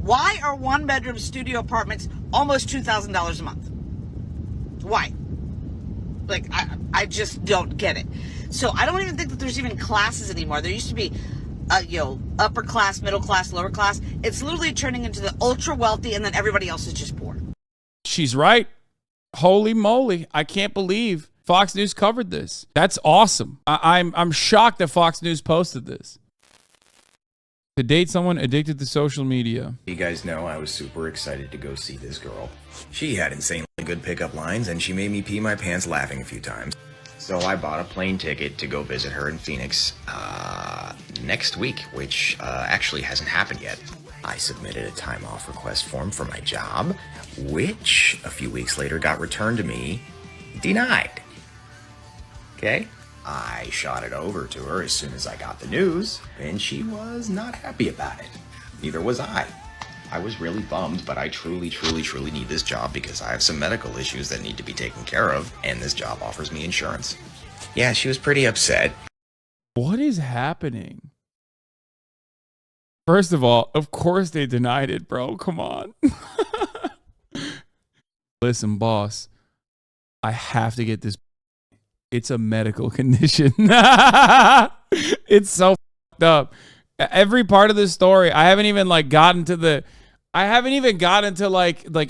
Why are one-bedroom studio apartments almost $2,000 a month? Why? Like, I just don't get it. So I don't even think that there's even classes anymore. There used to be, upper class, middle class, lower class. It's literally turning into the ultra wealthy, and then everybody else is just poor. She's right. Holy moly. I can't believe Fox News covered this. That's awesome. I'm shocked that Fox News posted this. To date someone addicted to social media. You guys know I was super excited to go see this girl. She had insanely good pickup lines, and she made me pee my pants laughing a few times. So I bought a plane ticket to go visit her in Phoenix next week, which actually hasn't happened yet. I submitted a time off request form for my job, which a few weeks later got returned to me denied. Okay? I shot it over to her as soon as I got the news, and she was not happy about it. Neither was I. I was really bummed, but I truly need this job because I have some medical issues that need to be taken care of, and this job offers me insurance. Yeah, she was pretty upset. What is happening? First of all, of course they denied it, bro. Come on. Listen, boss, I have to get this. It's a medical condition. It's so fucked up. Every part of this story, I haven't even gotten to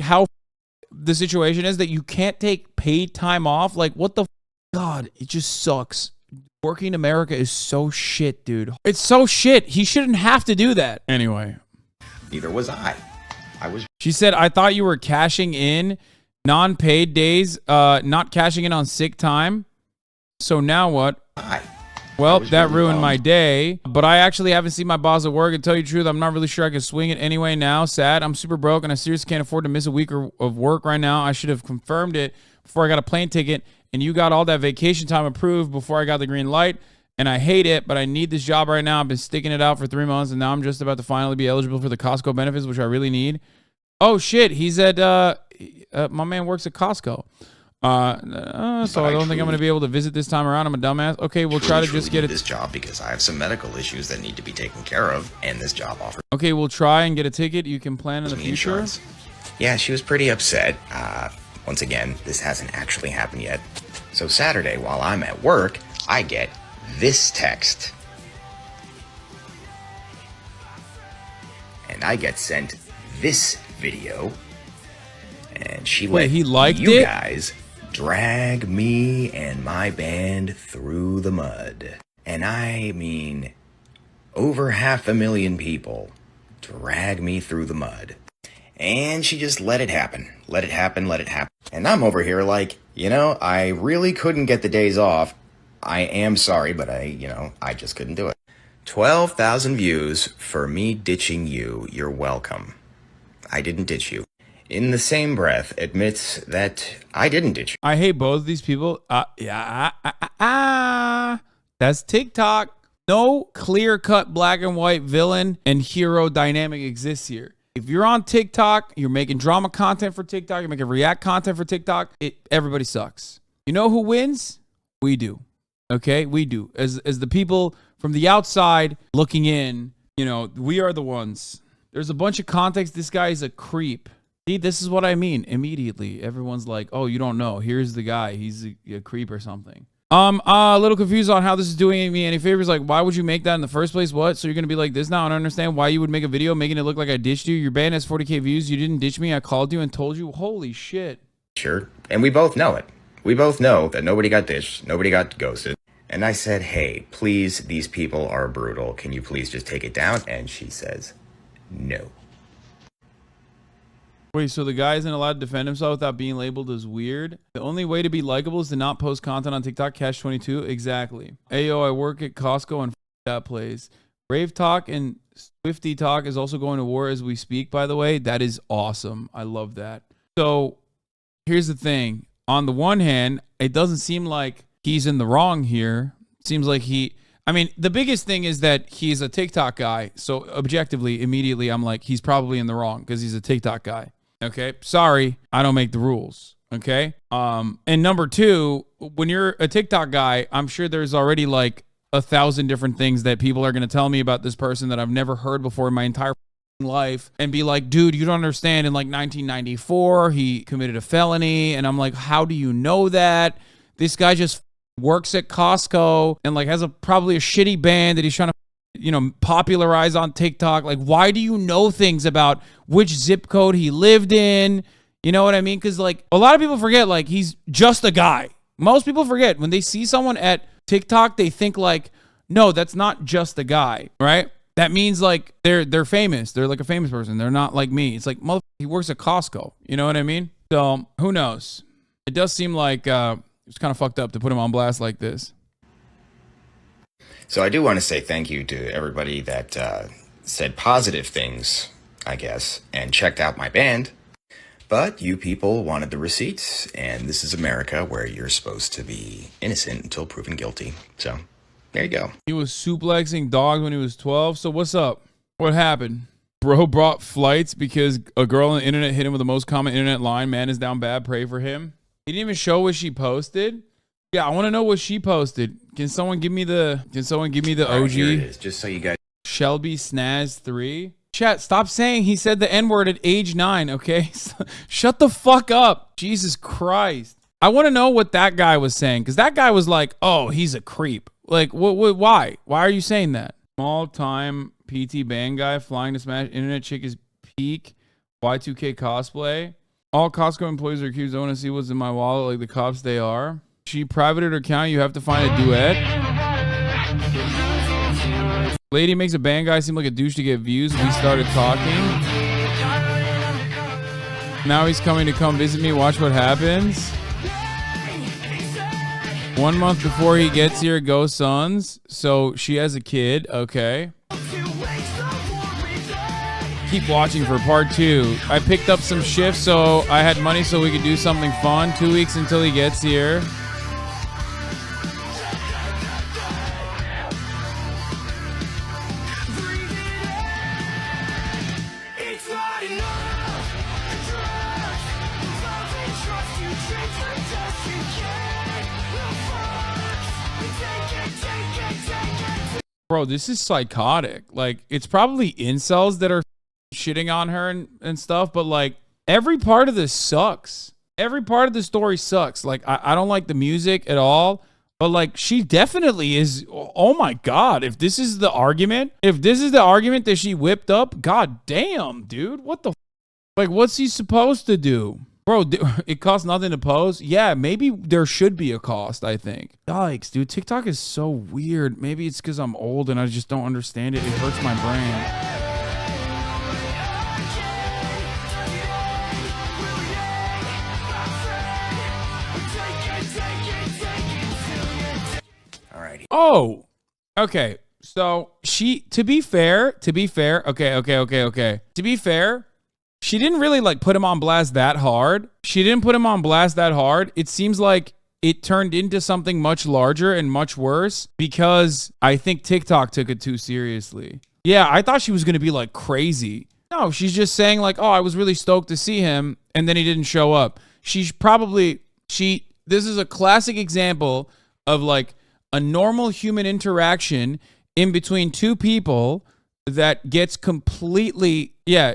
how the situation is that you can't take paid time off. Like, what the God, it just sucks. Working in America is so shit, dude. It's so shit. He shouldn't have to do that. Anyway. Neither was I. She said, I thought you were cashing in non-paid days, not cashing in on sick time. So now what? Well, that ruined my day, but I actually haven't seen my boss at work. And tell you the truth, I'm not really sure I can swing it anyway now. Sad. I'm super broke, and I seriously can't afford to miss a week of work right now. I should have confirmed it before I got a plane ticket, and you got all that vacation time approved before I got the green light, and I hate it, but I need this job right now. I've been sticking it out for 3 months, and now I'm just about to finally be eligible for the Costco benefits, which I really need. Oh, shit. He's at, my man works at Costco. So I don't think I'm going to be able to visit this time around. I'm a dumbass. Okay, we'll try to just get this job because I have some medical issues that need to be taken care of, and this job offers. Okay, we'll try and get a ticket. You can plan in the future. Insurance. Yeah, she was pretty upset. Once again, this hasn't actually happened yet. So Saturday, while I'm at work, I get this text. And I get sent this video. And she let he liked you it? guys drag me and my band through the mud. And I mean, over 500,000 people drag me through the mud. And she just let it happen. Let it happen, let it happen. And I'm over here like, I really couldn't get the days off. I am sorry, but I just couldn't do it. 12,000 views for me ditching you. You're welcome. I didn't ditch you. In the same breath, admits that I didn't ditch you. I hate both of these people. That's TikTok. No clear-cut black and white villain and hero dynamic exists here. If you're on TikTok, you're making drama content for TikTok, you're making react content for TikTok, everybody sucks. You know who wins? We do. Okay? We do. As the people from the outside looking in, we are the ones. There's a bunch of context. This guy is a creep. See, this is what I mean. Immediately, everyone's like, oh, you don't know. Here's the guy. He's a creep or something. A little confused on how this is doing me any favors. Like, why would you make that in the first place? What? So you're going to be like this now? I don't understand why you would make a video making it look like I ditched you. Your band has 40K views. You didn't ditch me. I called you and told you. Holy shit. Sure. And we both know it. We both know that nobody got ditched. Nobody got ghosted. And I said, hey, please, these people are brutal. Can you please just take it down? And she says, no. Wait, so the guy isn't allowed to defend himself without being labeled as weird? The only way to be likable is to not post content on TikTok. Cash 22. Exactly. Ayo, I work at Costco and that place. Brave Talk and Swifty Talk is also going to war as we speak, by the way. That is awesome. I love that. So here's the thing. On the one hand, it doesn't seem like he's in the wrong here. It seems like the biggest thing is that he's a TikTok guy. So objectively, immediately, I'm like, he's probably in the wrong because he's a TikTok guy. Okay, sorry, I don't make the rules. Okay, and number two, when you're a TikTok guy, I'm sure there's already like 1,000 different things that people are going to tell me about this person that I've never heard before in my entire life and be like, dude, you don't understand. In like 1994, he committed a felony. And I'm like, how do you know that? This guy just works at Costco and like has probably a shitty band that he's trying to, popularize on TikTok. Like, why do you know things about which zip code he lived in? You know what I mean? Because like a lot of people forget, like, he's just a guy. Most people forget when they see someone at TikTok, they think like, no, that's not just a guy, right? That means like they're famous. They're like a famous person. They're not like me. It's like, motherfucker, he works at Costco. You know what I mean? So who knows? It does seem like it's kind of fucked up to put him on blast like this. So I do want to say thank you to everybody that said positive things, I guess, and checked out my band. But you people wanted the receipts, and this is America where you're supposed to be innocent until proven guilty. So there you go. He was suplexing dogs when he was 12. So what's up? What happened? Bro brought flights because a girl on the internet hit him with the most common internet line. Man is down bad. Pray for him. He didn't even show what she posted. Yeah, I want to know what she posted. Can someone give me the OG? Here it is, just so you guys. Shelby Snaz 3. Chat, stop saying he said the N-word at age 9, okay? Shut the fuck up. Jesus Christ. I want to know what that guy was saying, because that guy was like, oh, he's a creep. Like, why? Why are you saying that? Small-time PT band guy flying to smash internet chick is peak. Y2K cosplay. All Costco employees are accused. I want to see what's in my wallet like the cops they are. She privated her account. You have to find a duet. Lady makes a band guy seem like a douche to get views. We started talking. Now he's coming to come visit me. Watch what happens. 1 month before he gets here, go Suns. So she has a kid. Okay. Keep watching for part 2. I picked up some shifts so I had money so we could do something fun. 2 weeks until he gets here. Bro, this is psychotic. Like, it's probably incels that are shitting on her and stuff, but like, every part of this sucks. Every part of the story sucks. Like, I don't like the music at all, but like, she definitely is. Oh my God. If this is the argument that she whipped up, God damn, dude, what the, like, what's he supposed to do? Bro, it costs nothing to post. Yeah, maybe there should be a cost, I think. Yikes, dude. TikTok is so weird. Maybe it's because I'm old and I just don't understand it. It hurts my brain. Alrighty. Oh, okay. So to be fair. To be fair. She didn't really like put him on blast that hard. It seems like it turned into something much larger and much worse because I think TikTok took it too seriously. Yeah, I thought she was going to be like crazy. No, she's just saying like, oh, I was really stoked to see him and then he didn't show up. This is a classic example of like a normal human interaction in between two people that gets completely,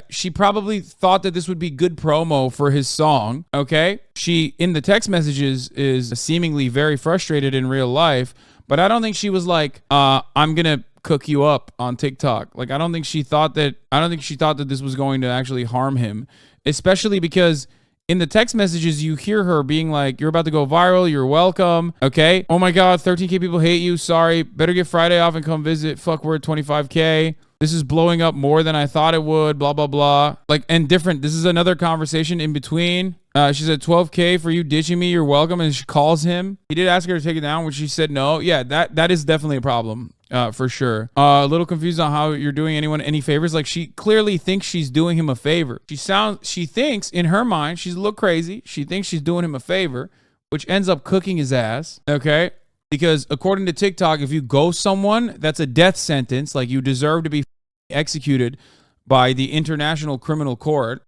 she probably thought that this would be good promo for his song, okay? She, in the text messages, is seemingly very frustrated in real life, but I don't think she was like, I'm gonna cook you up on TikTok. Like, I don't think she thought that this was going to actually harm him, especially because in the text messages, you hear her being like, you're about to go viral. You're welcome. Okay. Oh my God. 13K people hate you. Sorry. Better get Friday off and come visit. Fuck, we're at 25K. This is blowing up more than I thought it would. Blah, blah, blah. Like, and different. This is another conversation in between. She said 12K for you ditching me. You're welcome. And she calls him. He did ask her to take it down, which she said no. Yeah, that is definitely a problem. For sure. A little confused on how you're doing anyone any favors. Like, she clearly thinks she's doing him a favor. She thinks in her mind, she's a little crazy. She thinks she's doing him a favor, which ends up cooking his ass. Okay. Because according to TikTok, if you ghost someone, that's a death sentence. Like, you deserve to be executed by the International Criminal Court.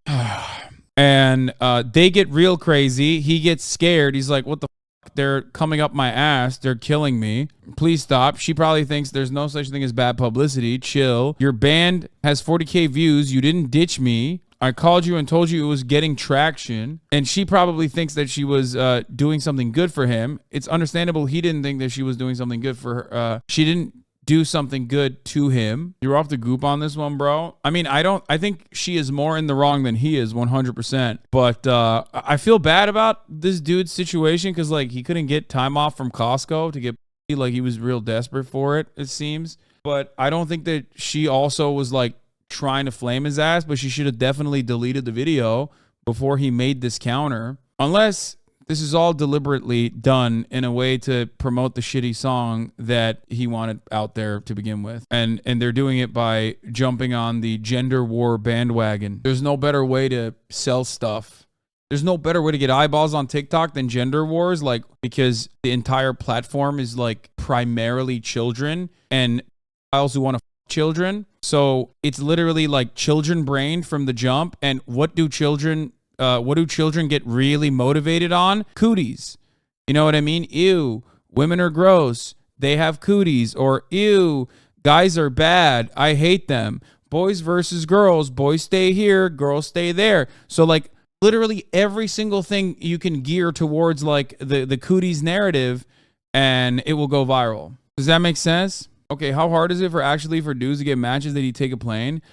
And they get real crazy. He gets scared. He's like, what the They're coming up my ass. They're killing me. Please stop. She probably thinks there's no such thing as bad publicity. Chill. Your band has 40K views. You didn't ditch me. I called you and told you it was getting traction. And she probably thinks that she was doing something good for him. It's understandable he didn't think that she was doing something good for her. She didn't do something good to him. You're off the goop on this one, bro. I mean, I think she is more in the wrong than he is 100%. But I feel bad about this dude's situation because, like, he couldn't get time off from Costco to get, like, he was real desperate for it, it seems. But I don't think that she also was, like, trying to flame his ass, but she should have definitely deleted the video before he made this counter. Unless this is all deliberately done in a way to promote the shitty song that he wanted out there to begin with. And they're doing it by jumping on the gender war bandwagon. There's no better way to sell stuff. There's no better way to get eyeballs on TikTok than gender wars, like, because the entire platform is like primarily children and files who want to children. So it's literally like children brain from the jump. And what do children get really motivated on? Cooties. You know what I mean? Ew, women are gross. They have cooties. Or ew, guys are bad. I hate them. Boys versus girls. Boys stay here. Girls stay there. So like literally every single thing you can gear towards like the cooties narrative and it will go viral. Does that make sense? Okay, how hard is it for dudes to get matches that he take a plane?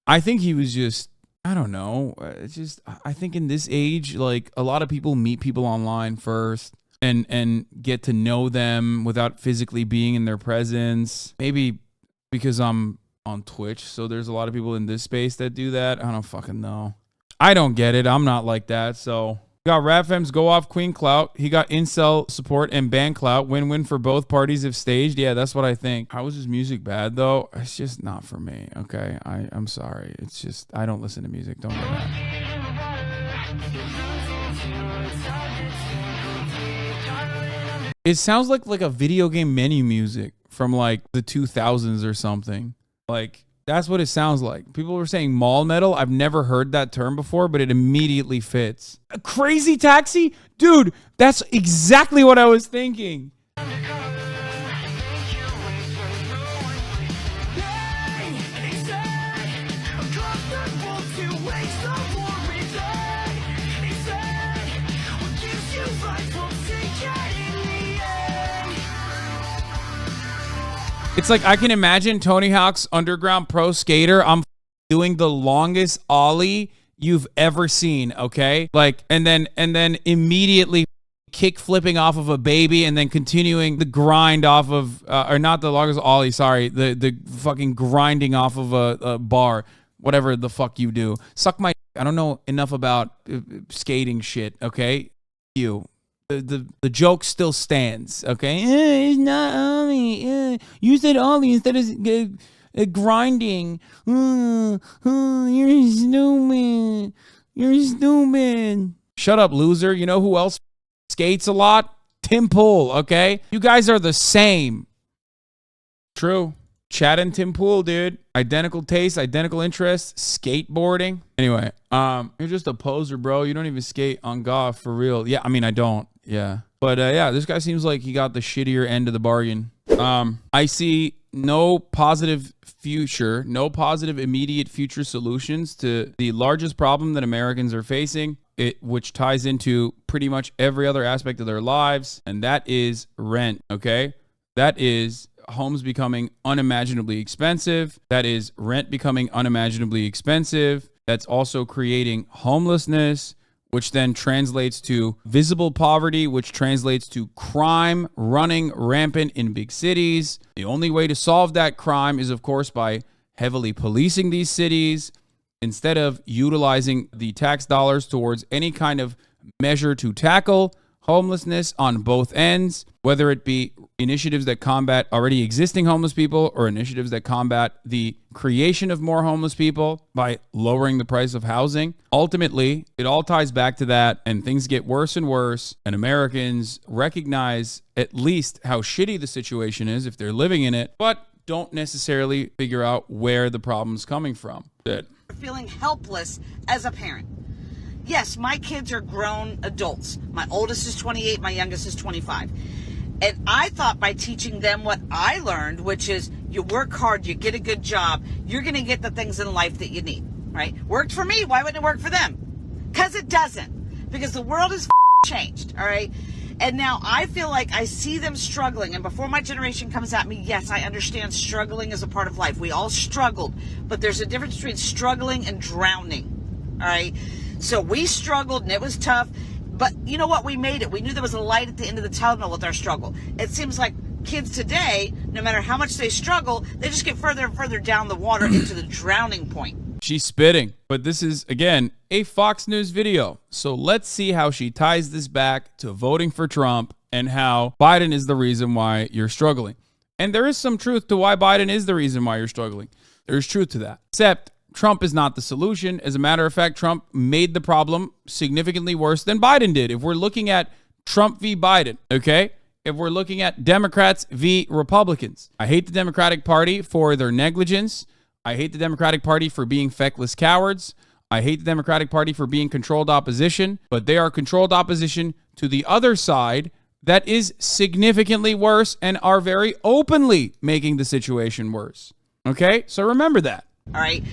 I think he was just, I don't know. It's just, I think in this age, like a lot of people meet people online first and get to know them without physically being in their presence. Maybe because I'm on Twitch, so there's a lot of people in this space that do that. I don't fucking know. I don't get it. I'm not like that. So got RapFem's go off queen clout. He got incel support and band clout. Win-win for both parties if staged. Yeah, that's what I think. How was his music bad though? It's just not for me. Okay, I'm sorry. It's just I don't listen to music. Don't do that. It sounds like a video game menu music from like the 2000s or something. Like that's what it sounds like. People were saying mall metal. I've never heard that term before, but it immediately fits. A crazy taxi? Dude, that's exactly what I was thinking. It's like I can imagine Tony Hawk's Underground Pro Skater. I'm doing the longest ollie you've ever seen, okay? Like, and then immediately kick flipping off of a baby and then continuing the grind off of, or not the longest ollie, sorry, the fucking grinding off of a bar, whatever the fuck you do. Suck my, I don't know enough about skating shit, okay? You. The joke still stands, okay? It's not ollie. You said ollie instead of grinding. You're stupid. You're stupid. Shut up, loser. You know who else skates a lot? Tim Pool, okay? You guys are the same. True. Chad and Tim Pool, dude. Identical taste, identical interests, skateboarding. Anyway, you're just a poser, bro. You don't even skate on golf for real. Yeah, I mean, I don't. Yeah. But yeah, this guy seems like he got the shittier end of the bargain. I see no positive future, no positive immediate future solutions to the largest problem that Americans are facing, which ties into pretty much every other aspect of their lives, and that is rent, okay? That is homes becoming unimaginably expensive. That is rent becoming unimaginably expensive. That's also creating homelessness, which then translates to visible poverty, which translates to crime running rampant in big cities. The only way to solve that crime is, of course, by heavily policing these cities instead of utilizing the tax dollars towards any kind of measure to tackle homelessness on both ends, whether it be initiatives that combat already existing homeless people or initiatives that combat the creation of more homeless people by lowering the price of housing. Ultimately, it all ties back to that, and things get worse and worse, and Americans recognize at least how shitty the situation is if they're living in it, but don't necessarily figure out where the problem's coming from. Feeling helpless as a parent. Yes, my kids are grown adults. My oldest is 28, my youngest is 25. And I thought by teaching them what I learned, which is you work hard, you get a good job, you're going to get the things in life that you need, right? Worked for me. Why wouldn't it work for them? Because it doesn't. Because the world has changed, all right? And now I feel like I see them struggling. And before my generation comes at me, yes, I understand struggling is a part of life. We all struggled. But there's a difference between struggling and drowning, all right? So we struggled, and it was tough. But you know what? We made it. We knew there was a light at the end of the tunnel with our struggle. It seems like kids today, no matter how much they struggle, they just get further and further down the water into the drowning point. She's spitting, but this is, again, a Fox News video. So let's see how she ties this back to voting for Trump and how Biden is the reason why you're struggling. And there is some truth to why Biden is the reason why you're struggling. There's truth to that. Except Trump is not the solution. As a matter of fact, Trump made the problem significantly worse than Biden did. If we're looking at Trump v. Biden, okay? If we're looking at Democrats v. Republicans, I hate the Democratic Party for their negligence. I hate the Democratic Party for being feckless cowards. I hate the Democratic Party for being controlled opposition, but they are controlled opposition to the other side that is significantly worse and are very openly making the situation worse. Okay? So remember that. All right?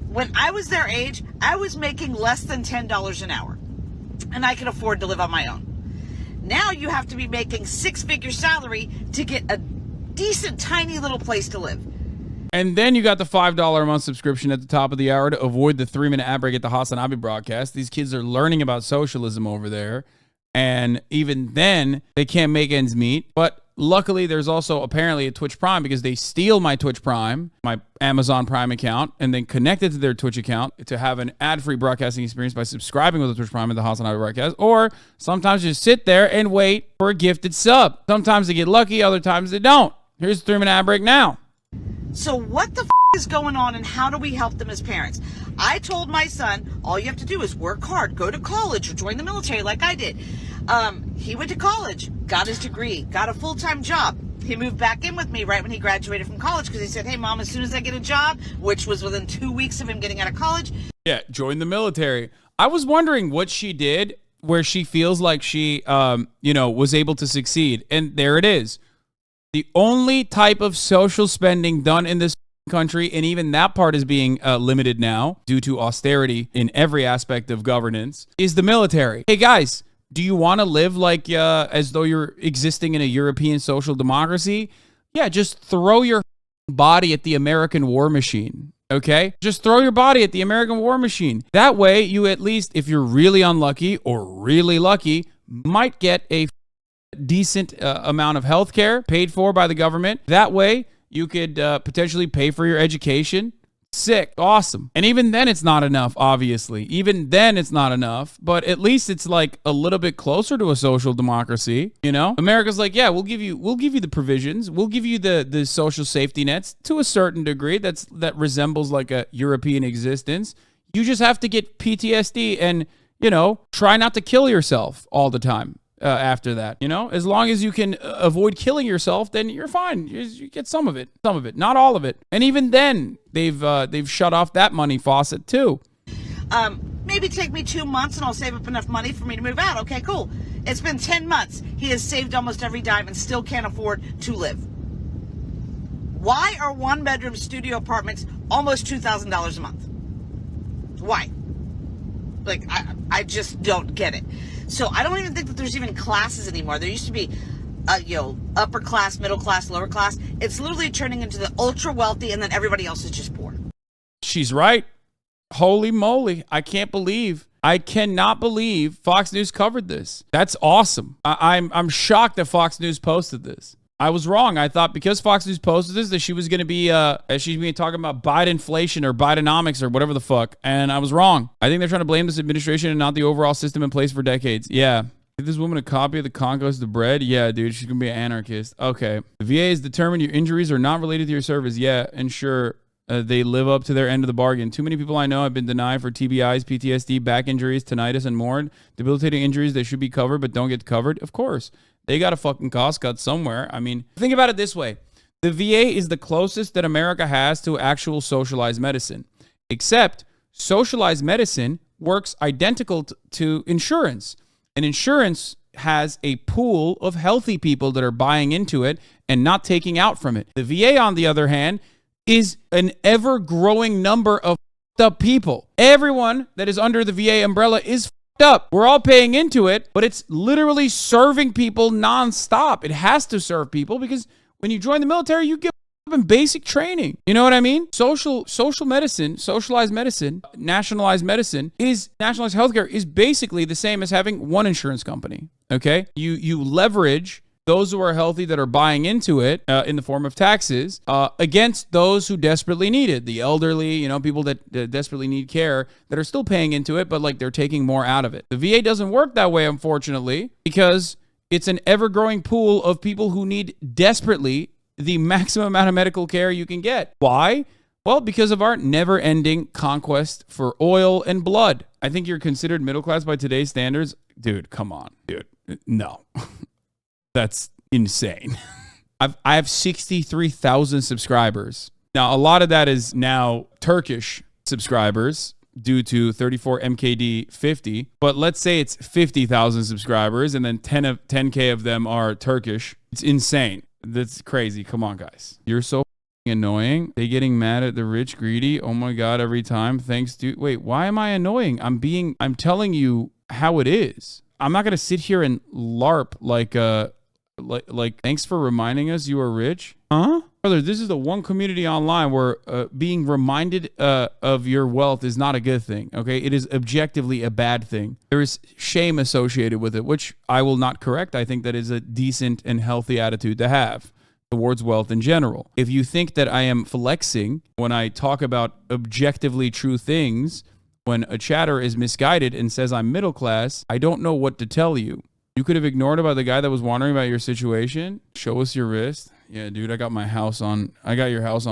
When I was their age, I was making less than $10 an hour, and I could afford to live on my own. Now you have to be making six-figure salary to get a decent, tiny little place to live. And then you got the $5 a month subscription at the top of the hour to avoid the 3-minute ad break at the HasanAbi broadcast. These kids are learning about socialism over there. And even then, they can't make ends meet. But luckily, there's also apparently a Twitch Prime because they steal my Twitch Prime, my Amazon Prime account, and then connect it to their Twitch account to have an ad-free broadcasting experience by subscribing with the Twitch Prime at the HasanAbi broadcast. Or sometimes just sit there and wait for a gifted sub. Sometimes they get lucky, other times they don't. Here's the 3-minute ad break now. So what the is going on, and how do we help them as parents? I told my son, all you have to do is work hard, go to college, or join the military like I did. He went to college, got his degree, got a full-time job. He moved back in with me right when he graduated from college because he said, hey, Mom, as soon as I get a job, which was within 2 weeks of him getting out of college. Yeah, join the military. I was wondering what she did where she feels like she, was able to succeed. And there it is. The only type of social spending done in this country, and even that part is being limited now due to austerity in every aspect of governance, is the military. Hey, guys, do you want to live like as though you're existing in a European social democracy? Yeah, just throw your body at the American war machine, okay? Just throw your body at the American war machine. That way, you at least, if you're really unlucky or really lucky, might get a decent amount of health care paid for by the government. That way, you could potentially pay for your education. Sick. Awesome. And even then, it's not enough, obviously. Even then, it's not enough. But at least it's like a little bit closer to a social democracy, you know? America's like, yeah, we'll give you the provisions. We'll give you the social safety nets to a certain degree that resembles like a European existence. You just have to get PTSD and, try not to kill yourself all the time. After that, as long as you can avoid killing yourself, then you're fine. You get some of it, not all of it. And even then, they've shut off that money faucet too. Maybe take me 2 months and I'll save up enough money for me to move out. Okay, cool. It's been 10 months. He has saved almost every dime and still can't afford to live. Why are 1-bedroom studio apartments almost $2,000 a month? Why? Like, I just don't get it. So I don't even think that there's even classes anymore. There used to be, upper class, middle class, lower class. It's literally turning into the ultra wealthy, and then everybody else is just poor. She's right. Holy moly. I cannot believe Fox News covered this. That's awesome. I'm shocked that Fox News posted this. I was wrong. I thought because Fox News posted this that she was going to be she's being talking about Bidenflation or Bidenomics or whatever the fuck, and I was wrong. I think they're trying to blame this administration and not the overall system in place for decades. Yeah. Give this woman a copy of the Conquest of Bread? Yeah, dude, she's going to be an anarchist. Okay. The VA has determined your injuries are not related to your service. Yeah, and sure, they live up to their end of the bargain. Too many people I know have been denied for TBIs, PTSD, back injuries, tinnitus, and more. Debilitating injuries that should be covered but don't get covered. Of course. They got a fucking cost cut somewhere. I mean, think about it this way. The VA is the closest that America has to actual socialized medicine. Except socialized medicine works identical to insurance. And insurance has a pool of healthy people that are buying into it and not taking out from it. The VA, on the other hand, is an ever-growing number of up people. Everyone that is under the VA umbrella is up. We're all paying into it, but it's literally serving people nonstop. It has to serve people because when you join the military, you get basic training. You know what I mean? Social medicine, socialized medicine, nationalized healthcare is basically the same as having one insurance company. Okay? You leverage those who are healthy that are buying into it in the form of taxes against those who desperately need it. The elderly, people that desperately need care that are still paying into it, but like they're taking more out of it. The VA doesn't work that way, unfortunately, because it's an ever-growing pool of people who need desperately the maximum amount of medical care you can get. Why? Well, because of our never-ending conquest for oil and blood. I think you're considered middle class by today's standards. Dude, come on. Dude, no. That's insane. I have 63,000 subscribers. Now, a lot of that is now Turkish subscribers due to 34 MKD 50. But let's say it's 50,000 subscribers and then 10K of them are Turkish. It's insane. That's crazy. Come on, guys. You're so annoying. They getting mad at the rich greedy. Oh my God, every time. Thanks, dude. Wait, why am I annoying? I'm telling you how it is. I'm not going to sit here and LARP like thanks for reminding us you are rich. Huh? Brother, this is the one community online where being reminded of your wealth is not a good thing, okay? It is objectively a bad thing. There is shame associated with it, which I will not correct. I think that is a decent and healthy attitude to have towards wealth in general. If you think that I am flexing when I talk about objectively true things, when a chatter is misguided and says I'm middle class, I don't know what to tell you. You could have ignored about the guy that was wondering about your situation. Show us your wrist. Yeah, dude, I got your house on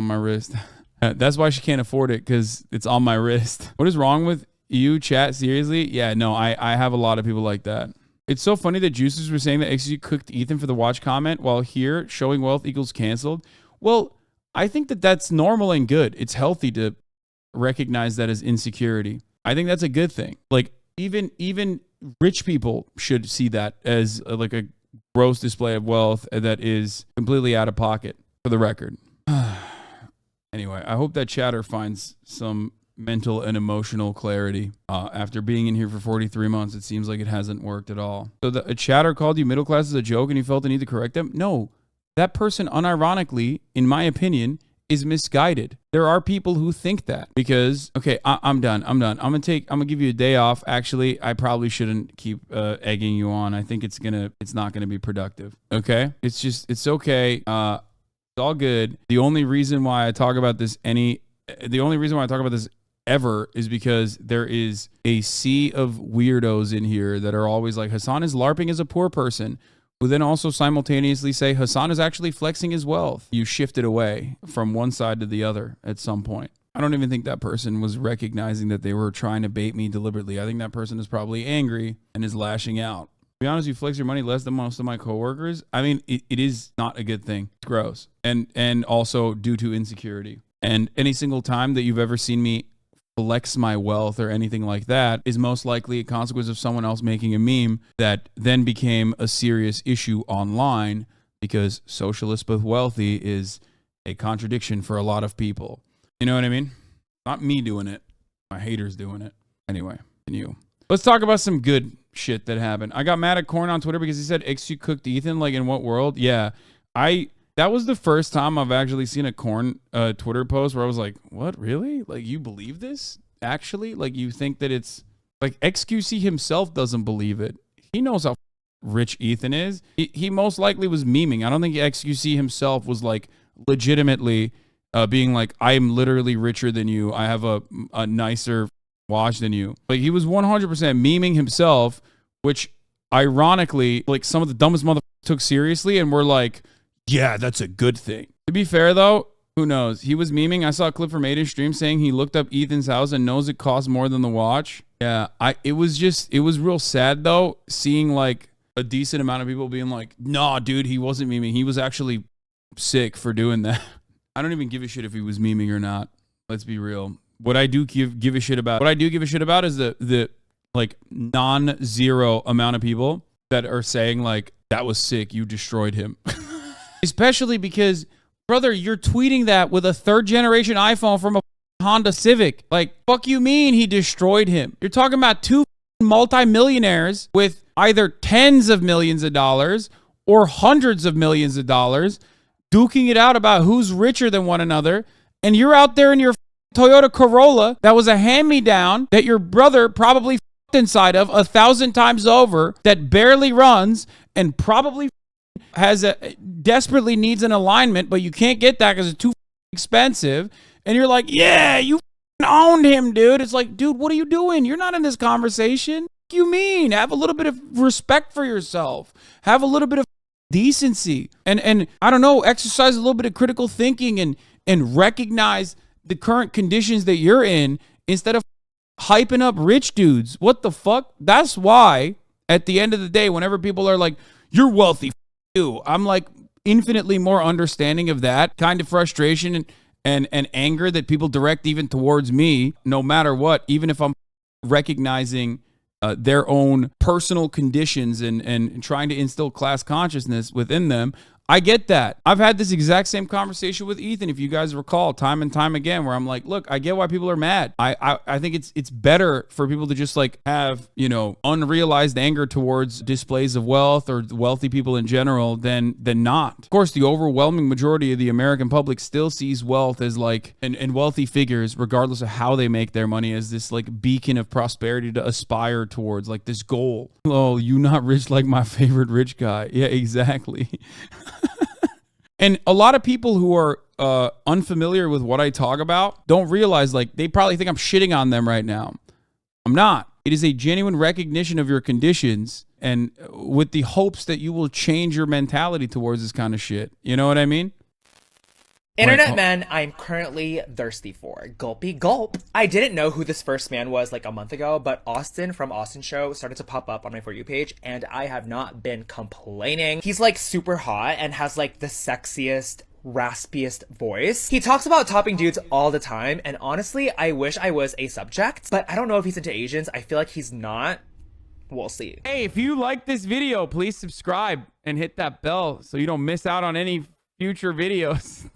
my wrist. That's why she can't afford it, because it's on my wrist. What is wrong with you, chat? Seriously? Yeah, no, I have a lot of people like that. It's so funny that Juicers were saying that XG cooked Ethan for the watch comment, while here, showing wealth equals canceled. Well, I think that that's normal and good. It's healthy to recognize that as insecurity. I think that's a good thing. Like, even rich people should see that as like a gross display of wealth that is completely out of pocket, for the record. Anyway, I hope that chatter finds some mental and emotional clarity. After being in here for 43 months, it seems like it hasn't worked at all. So a chatter called you middle class as a joke and you felt the need to correct them? No, that person unironically, in my opinion, is misguided. There are people who think that because, okay, I'm done. I'm gonna give you a day off. Actually, I probably shouldn't keep egging you on. I think it's not gonna be productive. Okay, it's okay. It's all good. The only reason why I talk about this ever is because there is a sea of weirdos in here that are always like, Hasan is LARPing as a poor person, who then also simultaneously say Hasan is actually flexing his wealth. You shifted away from one side to the other at some point. I don't even think that person was recognizing that they were trying to bait me deliberately. I think that person is probably angry and is lashing out. To be honest, you flex your money less than most of my coworkers. I mean, it is not a good thing. It's gross. And also due to insecurity. And any single time that you've ever seen me flex my wealth or anything like that is most likely a consequence of someone else making a meme that then became a serious issue online, because socialist but wealthy is a contradiction for a lot of people. You know what I mean? Not me doing it. My haters doing it. Anyway, let's talk about some good shit that happened. I got mad at Corn on Twitter because he said XU cooked Ethan. Like, in what world? Yeah, that was the first time I've actually seen a Corn Twitter post where I was like, what, really? Like, you believe this? Actually? Like, you think that it's... Like, XQC himself doesn't believe it. He knows how rich Ethan is. He most likely was memeing. I don't think XQC himself was, like, legitimately being like, I am literally richer than you. I have a nicer watch than you. Like, he was 100% memeing himself, which, ironically, like, some of the dumbest motherfuckers took seriously and were like... Yeah, that's a good thing. To be fair, though, who knows? He was memeing. I saw a clip from Aiden's stream saying he looked up Ethan's house and knows it costs more than the watch. Yeah, it was real sad, though, seeing, like, a decent amount of people being like, nah, dude, he wasn't memeing. He was actually sick for doing that. I don't even give a shit if he was memeing or not. Let's be real. what I do give a shit about. What I do give a shit about is the like non-zero amount of people that are saying like, that was sick, you destroyed him. Especially because, brother, you're tweeting that with a 3rd generation iPhone from a Honda Civic. Like, fuck you mean he destroyed him? You're talking about 2 multimillionaires with either tens of millions of dollars or hundreds of millions of dollars duking it out about who's richer than one another. And you're out there in your Toyota Corolla that was a hand-me-down that your brother probably inside of 1,000 times over, that barely runs and probably desperately needs an alignment, but you can't get that because it's too expensive. And you're like, yeah, you owned him, dude. It's like, dude, what are you doing? You're not in this conversation. What do you mean? Have a little bit of respect for yourself. Have a little bit of decency. And I don't know, exercise a little bit of critical thinking and recognize the current conditions that you're in instead of hyping up rich dudes. What the fuck? That's why at the end of the day, whenever people are like, you're wealthy, you, I'm like infinitely more understanding of that kind of frustration and anger that people direct even towards me, no matter what, even if I'm recognizing their own personal conditions and trying to instill class consciousness within them. I get that. I've had this exact same conversation with Ethan, if you guys recall, time and time again, where I'm like, look, I get why people are mad. I think it's better for people to just like have, you know, unrealized anger towards displays of wealth or wealthy people in general than not. Of course, the overwhelming majority of the American public still sees wealth as like, and wealthy figures, regardless of how they make their money, as this like beacon of prosperity to aspire towards, like this goal. Oh, you not rich like my favorite rich guy. Yeah, exactly. And a lot of people who are unfamiliar with what I talk about don't realize, like, they probably think I'm shitting on them right now. I'm not. It is a genuine recognition of your conditions and with the hopes that you will change your mentality towards this kind of shit. You know what I mean? Internet men I'm currently thirsty for. Gulpy gulp. I didn't know who this first man was like a month ago, but Austin from Austin Show started to pop up on my For You page, and I have not been complaining. He's like super hot and has like the sexiest, raspiest voice. He talks about topping dudes all the time, and honestly, I wish I was a subject, but I don't know if he's into Asians. I feel like he's not. We'll see. Hey, if you like this video, please subscribe and hit that bell so you don't miss out on any future videos.